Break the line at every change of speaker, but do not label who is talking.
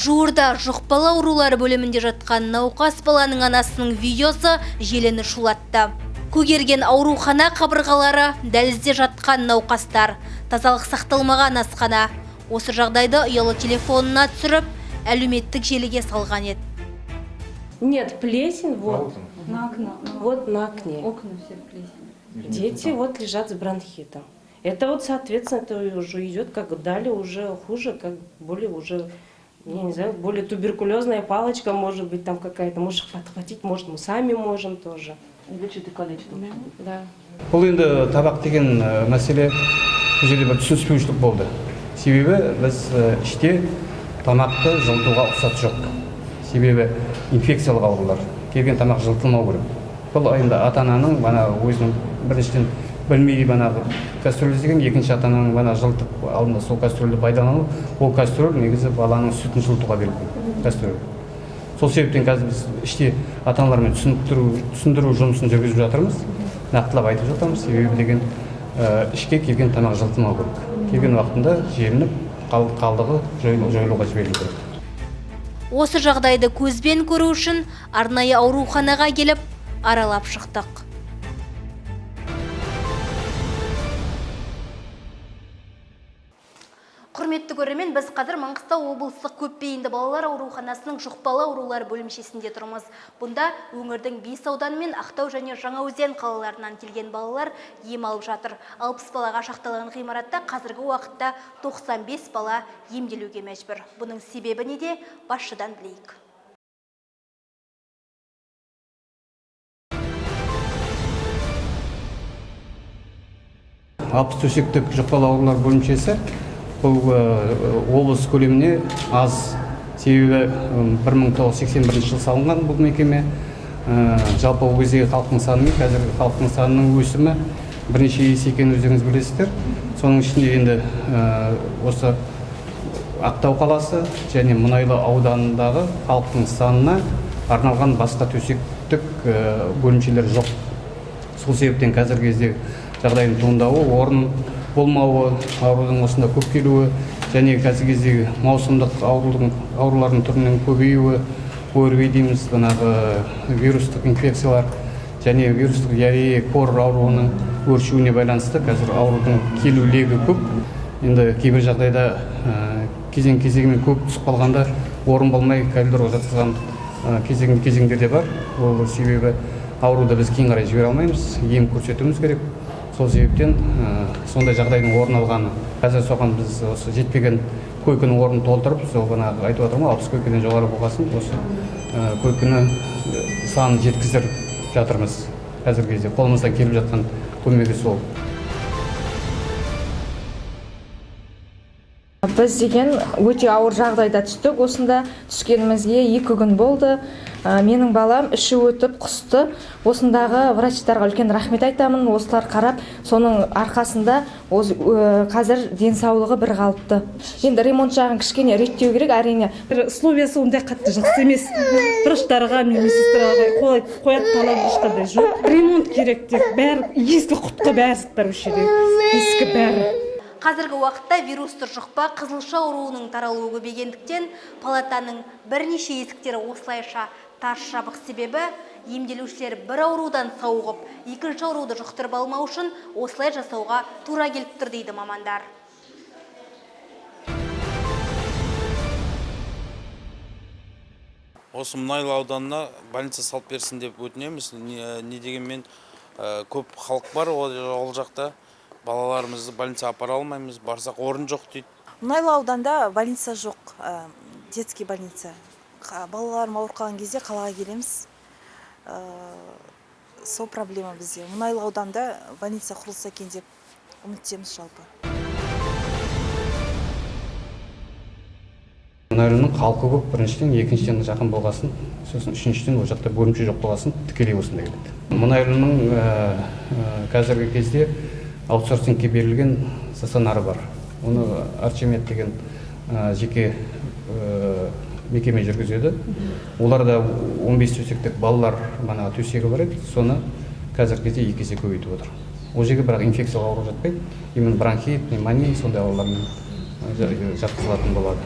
Жуырда жұқпалы аурулар бөлімінде жатқан науқас баланың анасының видеосы желіні шулатты. Көгерген аурухана қабырғалары, дәлізде жатқан науқастар, тазалық сақталмаған асхана. Осы жағдайды ұялы телефонына түсіріп, әлеуметтік желіге салған еді.
Нет, плесень вот.
На окно.
Вот на окне.
Окна все в плесени.
Дети вот лежат с бронхитом. Это вот, соответственно, это уже идет как далее уже хуже, как более уже, я не знаю, более туберкулезная палочка может быть там какая-то, может подхватить, может мы сами можем тоже.
Лечит и калечит.
Да.
Бұл енді табақ деген мәселе бұл жерде бір түсініспеушілік болды. Себебі біз іште тамақты жылытуға рұқсат жоқ. Себебі инфекциялық аурулар. Келген тамақ жылытылмау керек. Бұл енді ата-ананың бана өзінің біріншіден білмей бана кастрюль деген, екінші ата-ананың бана жылытып алдында сол кастрюльді пайдалану. Ол кастрюль негізі баланың сүтін жылытуға берілген кастрюль. Сол себептен қазір біз іште ата-аналармен түсіндіру жұмысын жүргізіп жатырмыз. Нақтылап айтып жатырмыз. Себебі деген ішке келген тамақ жылытылмау керек. Келген уақытында желініп, қалдығы жойылуға жіберілу керек.
Осы жағдайды көзбен көру үшін арнайы ауруханаға келіп, аралап шықтық. Құрметті көрермен, біз қазір Маңғыстау облыстық көпбейінді балалар ауруханасының жұқпалы аурулар бөлімшесінде тұрмыз. Бұнда өңірдің 5 ауданы мен Ақтау және Жаңаөзен қалаларынан келген балалар ем алып жатыр. 60 балаға шақталған ғимаратта қазіргі уақытта 95 бала емделуге мәжбүр. Бұның себебі неде? Басшыдан білейік.
Алпыс төсектік жұқпалы аурулар бөлімшесі бұл облыс көлеміне аз. Себебі 1981 жыл салынған бұл мекеме. Жалпы өздегі халықтың саны мен қазіргі халықтың санының өсімі бірнеше есе екенін өздеріңіз білесіздер. Соның ішінде енді осы Ақтау қаласы және Мұнайлы ауданындағы халықтың санына арналған басқа төсектік бөлімшелер жоқ. Сол себептен қазіргі кезде жағдайдың туындауы, орын болмауы, аурудың осында көп келуі, және қазіргі кездегі маусымдық аурулардың түрінің көбеюі, ОРВИ дейміз, вирустық инфекциялар және вирустық диарея, кор ауруының өршуіне байланысты қазір аурудың келу легі көп. Енді кейбір жағдайда кезең-кезеңмен көп түсіп қалғанда орын болмай коридорға жатқызған кезеңдерде бар. Ол себебі ауруды біз кейін қарай жібере алмаймыз, ем көрсетуіміз керек. Сол себептен сондай жағдайдың орын алғаны. Қазір соған біз осы жетпеген койкінің орнын толтырып, сол бағанағы айтып отырмын, 60 койкеден жоғары болғасын, осы койкені санын жеткіздіріп жатырмыз. Қазіргі кезде қолымыздан келіп жатқан көмегі сол.
Біз деген өте ауыр жағдайда түстік. Осында түскенімізге 2 күн болды. Менің балам іші өтіп құсты. Осындағы врачтарға үлкен рахмет айтамын. Осылар қарап, соның арқасында қазір денсаулығы бір қалыпты. Енді ремонт жағын кішкене реттеу керек, әрине.
Условиясы ондай қатты жақсы емес. Врачтарға, медсестраға қояды талап ешқандай жоқ. Ремонт керек деп, бәрі ескі құтқа бәрі заттар өшеді. Ескі бәрі.
Қазіргі уақытта вирусты жұқпа қызылша ауруының таралуы көбейгендіктен палатаның бірнеше есіктері осылайша тарс жабық. Себебі емделушілер бір аурудан сауығып, екінші ауруды жұқтырып алмау үшін осылай жасауға тура келіп тұр дейді мамандар.
Осы Мұнайлы ауданына больница салып берсін деп өтінеміз. Не дегенмен көп халық бар ол жақта. Балаларымызды больница апара алмаймыз, барсақ орын жоқ дейді.
Мұнайлы ауданда больница жоқ, детский больница. Балаларым ауырып қалған кезде қалаға келеміз. Сол проблема бізде. Мұнайлы ауданда больница құрылса екен деп үміттеміз жалпы.
Мұнайлының халқы көп, біріншіден, екіншіден жақын болғасын, сосын үшіншіден ол жақта бөлімше жоқ болғасын, тікелей осында келеді. Мұнайлының қазіргі кезде аутсорсингке берілген стационары бар. Оны Арчимед деген жеке мекеме жүргізеді. Оларда 15 төсектік балалар төсегі бар еді. Соны қазіргі кезде 2 есе көбейтіп отыр. Ол жерге бірақ инфекциялық ауру жатпайды. Именно бронхит, пневмония сондай аурулармен жатқызылатын болады.